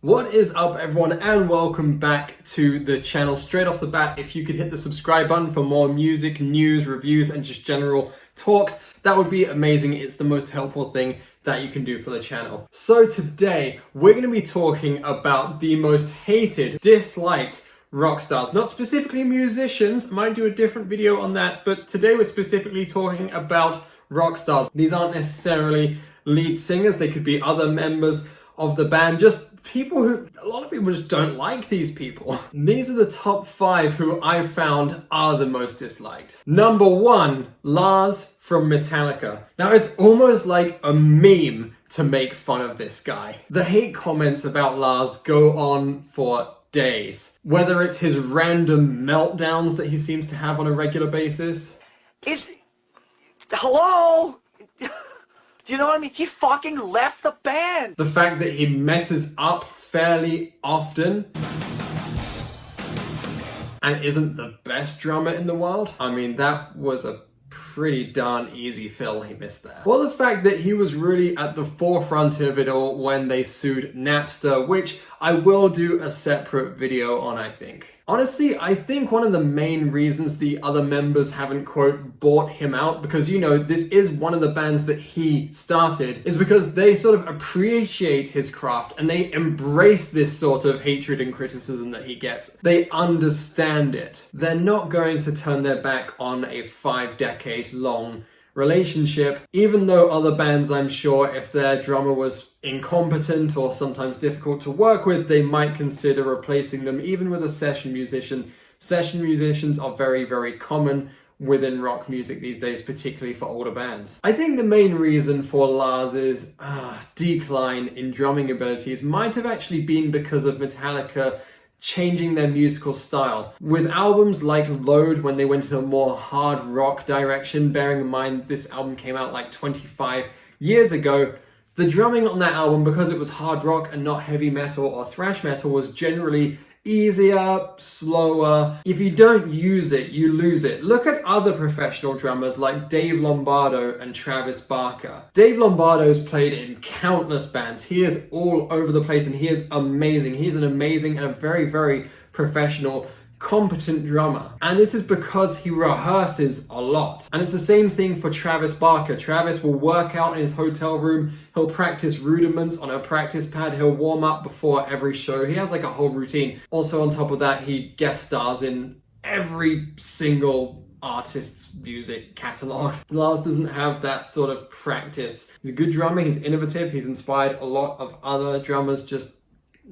What is up, everyone, and welcome back to the channel. Straight off the bat, if you could hit the subscribe button for more music, news, reviews, and just general talks, that would be amazing. It's the most helpful thing that you can do for the channel. So today, we're going to be talking about the most hated, disliked rock stars. Not specifically musicians, I might do a different video on that, but today we're specifically talking about rock stars. These aren't necessarily lead singers, they could be other members of the band, just people who, a lot of people just don't like these people. These are the top 5 who I've found are the most disliked. Number 1, Lars from Metallica. Now it's almost like a meme to make fun of this guy. The hate comments about Lars go on for days. Whether it's his random meltdowns that he seems to have on a regular basis. Hello? Do you know what I mean? He fucking left the band! The fact that he messes up fairly often and isn't the best drummer in the world. I mean, that was a pretty darn easy fill he missed there. Or the fact that he was really at the forefront of it all when they sued Napster, which I will do a separate video on, I think. Honestly, I think one of the main reasons the other members haven't, quote, bought him out, because, you know, this is one of the bands that he started, is because they sort of appreciate his craft and they embrace this sort of hatred and criticism that he gets. They understand it. They're not going to turn their back on a 5-decade-long relationship, even though other bands, I'm sure, if their drummer was incompetent or sometimes difficult to work with, they might consider replacing them even with a session musician. Session musicians are very, very common within rock music these days, particularly for older bands. I think the main reason for Lars's decline in drumming abilities might have actually been because of Metallica changing their musical style. With albums like Load, when they went in a more hard rock direction, bearing in mind this album came out like 25 years ago, the drumming on that album, because it was hard rock and not heavy metal or thrash metal, was generally easier, slower. If you don't use it, you lose it. Look at other professional drummers like Dave Lombardo and Travis Barker. Dave Lombardo's played in countless bands. He is all over the place and he is amazing. He's an amazing and a very, very professional, competent drummer. And this is because he rehearses a lot. And it's the same thing for Travis Barker. Travis will work out in his hotel room. He'll practice rudiments on a practice pad. He'll warm up before every show. He has like a whole routine. Also on top of that, he guest stars in every single artist's music catalog. Lars doesn't have that sort of practice. He's a good drummer. He's innovative. He's inspired a lot of other drummers, just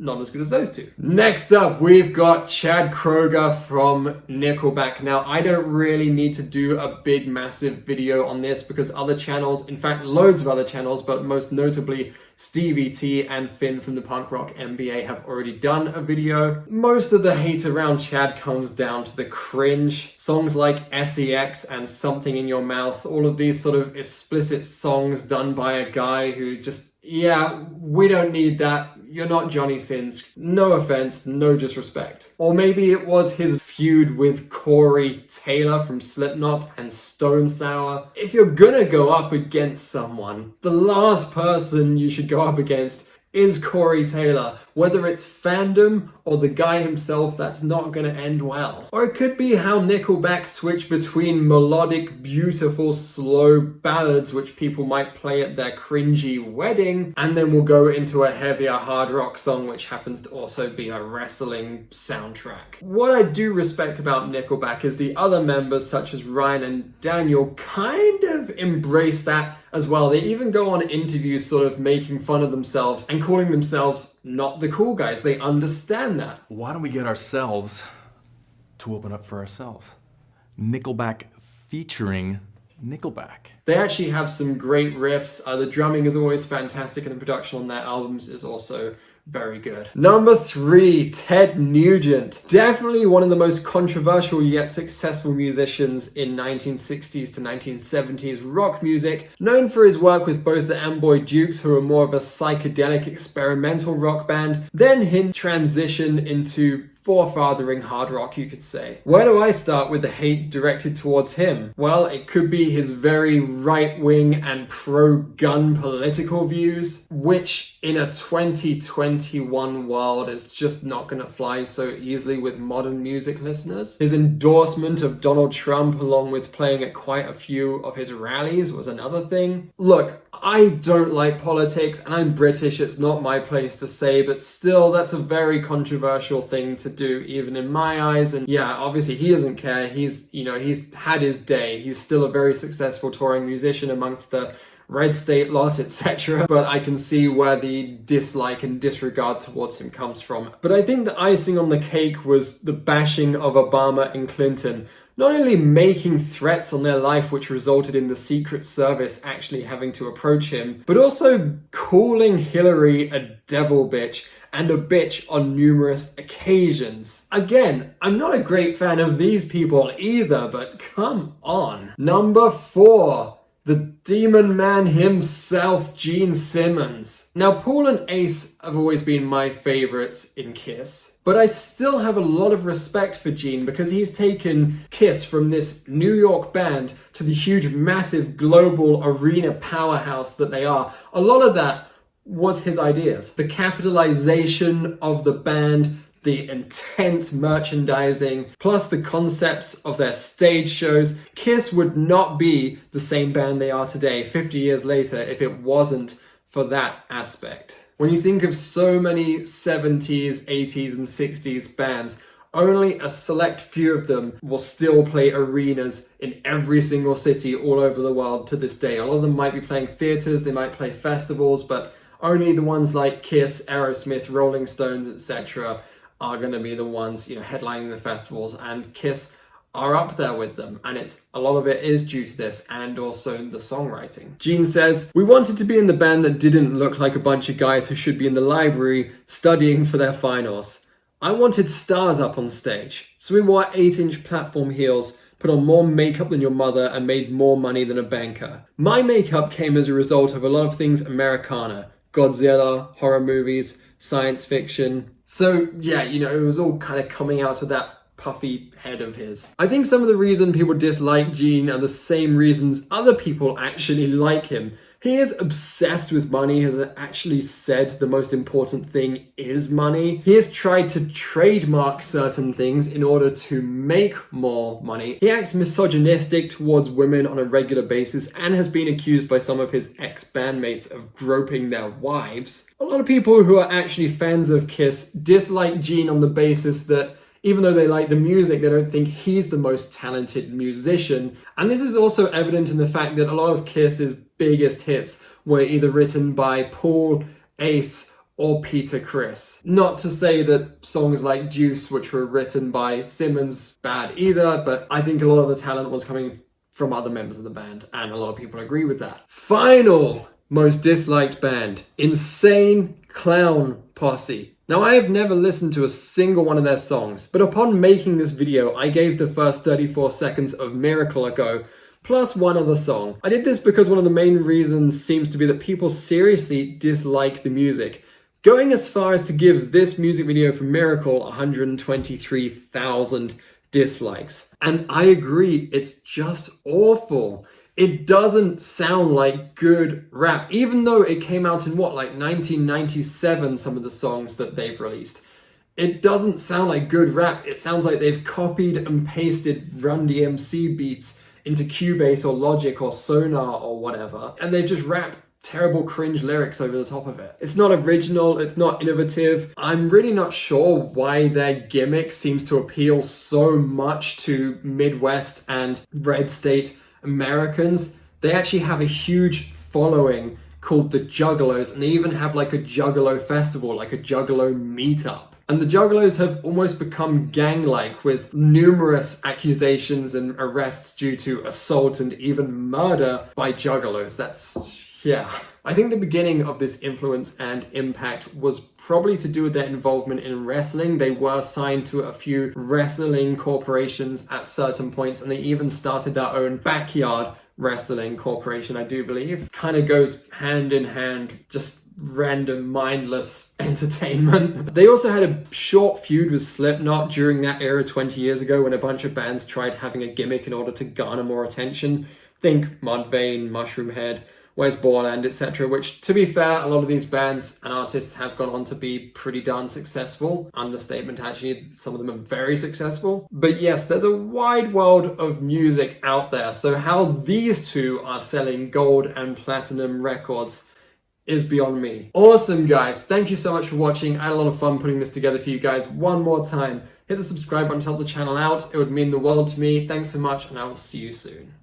not as good as those two. Next up, we've got Chad Kroeger from Nickelback. Now, I don't really need to do a big, massive video on this because other channels, in fact, loads of other channels, but most notably Stevie T and Finn from the Punk Rock MBA have already done a video. Most of the hate around Chad comes down to the cringe. Songs like SEX and Something in Your Mouth, all of these sort of explicit songs done by a guy who just, yeah, we don't need that. You're not Johnny Sins. No offense, no disrespect. Or maybe it was his feud with Corey Taylor from Slipknot and Stone Sour. If you're gonna go up against someone, the last person you should go up against is Corey Taylor. Whether it's fandom or the guy himself, that's not gonna end well. Or it could be how Nickelback switch between melodic, beautiful, slow ballads, which people might play at their cringy wedding, and then we'll go into a heavier hard rock song, which happens to also be a wrestling soundtrack. What I do respect about Nickelback is the other members, such as Ryan and Daniel, kind of embrace that as well. They even go on interviews sort of making fun of themselves and calling themselves not the cool guys. They understand that. Why don't we get ourselves to open up for ourselves? Nickelback featuring Nickelback. They actually have some great riffs. The drumming is always fantastic and the production on their albums is also very good. Number 3, Ted Nugent. Definitely one of the most controversial yet successful musicians in 1960s to 1970s rock music. Known for his work with both the Amboy Dukes, who are more of a psychedelic experimental rock band, then his transition into forefathering hard rock, you could say. Where do I start with the hate directed towards him? Well, it could be his very right-wing and pro-gun political views, which in a 2021 world is just not going to fly so easily with modern music listeners. His endorsement of Donald Trump, along with playing at quite a few of his rallies, was another thing. Look, I don't like politics, and I'm British, it's not my place to say, but still, that's a very controversial thing to do, even in my eyes. And yeah, obviously he doesn't care. He's had his day. He's still a very successful touring musician amongst the red state lot, etc. But I can see where the dislike and disregard towards him comes from. But I think the icing on the cake was the bashing of Obama and Clinton. Not only making threats on their life, which resulted in the Secret Service actually having to approach him, but also calling Hillary a devil bitch and a bitch on numerous occasions. Again, I'm not a great fan of these people either, but come on. Number 4. The Demon Man himself, Gene Simmons. Now, Paul and Ace have always been my favourites in Kiss, but I still have a lot of respect for Gene because he's taken Kiss from this New York band to the huge, massive, global arena powerhouse that they are. A lot of that was his ideas. The capitalization of the band, the intense merchandising, plus the concepts of their stage shows. Kiss would not be the same band they are today, 50 years later, if it wasn't for that aspect. When you think of so many 70s, 80s, and 60s bands, only a select few of them will still play arenas in every single city all over the world to this day. A lot of them might be playing theaters, they might play festivals, but only the ones like Kiss, Aerosmith, Rolling Stones, etc. are going to be the ones, headlining the festivals, and Kiss are up there with them, and a lot of it is due to this and also the songwriting. Gene says, "We wanted to be in the band that didn't look like a bunch of guys who should be in the library studying for their finals. I wanted stars up on stage, so we wore 8-inch platform heels, put on more makeup than your mother, and made more money than a banker. My makeup came as a result of a lot of things Americana, Godzilla, horror movies, science fiction." So yeah, it was all kind of coming out of that puffy head of his. I think some of the reason people dislike Gene are the same reasons other people actually like him. He is obsessed with money, has actually said the most important thing is money. He has tried to trademark certain things in order to make more money. He acts misogynistic towards women on a regular basis and has been accused by some of his ex-bandmates of groping their wives. A lot of people who are actually fans of Kiss dislike Gene on the basis that even though they like the music, they don't think he's the most talented musician. And this is also evident in the fact that a lot of Kiss's biggest hits were either written by Paul, Ace, or Peter Criss. Not to say that songs like Juice, which were written by Simmons, bad either, but I think a lot of the talent was coming from other members of the band, and a lot of people agree with that. Final most disliked band, Insane Clown Posse. Now, I have never listened to a single one of their songs, but upon making this video, I gave the first 34 seconds of Miracle a go, plus one other song. I did this because one of the main reasons seems to be that people seriously dislike the music, going as far as to give this music video for Miracle 123,000 dislikes. And I agree, it's just awful. It doesn't sound like good rap, even though it came out in 1997, some of the songs that they've released. It doesn't sound like good rap. It sounds like they've copied and pasted Run DMC beats into Cubase or Logic or Sonar or whatever, and they just rap terrible cringe lyrics over the top of it. It's not original, it's not innovative. I'm really not sure why their gimmick seems to appeal so much to Midwest and red state Americans. They actually have a huge following called the Juggalos, and they even have a Juggalo festival, a Juggalo meetup. And the Juggalos have almost become gang-like, with numerous accusations and arrests due to assault and even murder by Juggalos. Yeah. I think the beginning of this influence and impact was probably to do with their involvement in wrestling. They were signed to a few wrestling corporations at certain points, and they even started their own backyard wrestling corporation, I do believe. Kind of goes hand in hand, just random mindless entertainment. They also had a short feud with Slipknot during that era 20 years ago when a bunch of bands tried having a gimmick in order to garner more attention. Think Mudvayne, Mushroomhead, Where's Borland, etc. Which, to be fair, a lot of these bands and artists have gone on to be pretty darn successful. Understatement, actually, some of them are very successful. But yes, there's a wide world of music out there, so how these two are selling gold and platinum records is beyond me. Awesome, guys. Thank you so much for watching. I had a lot of fun putting this together for you guys. One more time, hit the subscribe button to help the channel out. It would mean the world to me. Thanks so much, and I will see you soon.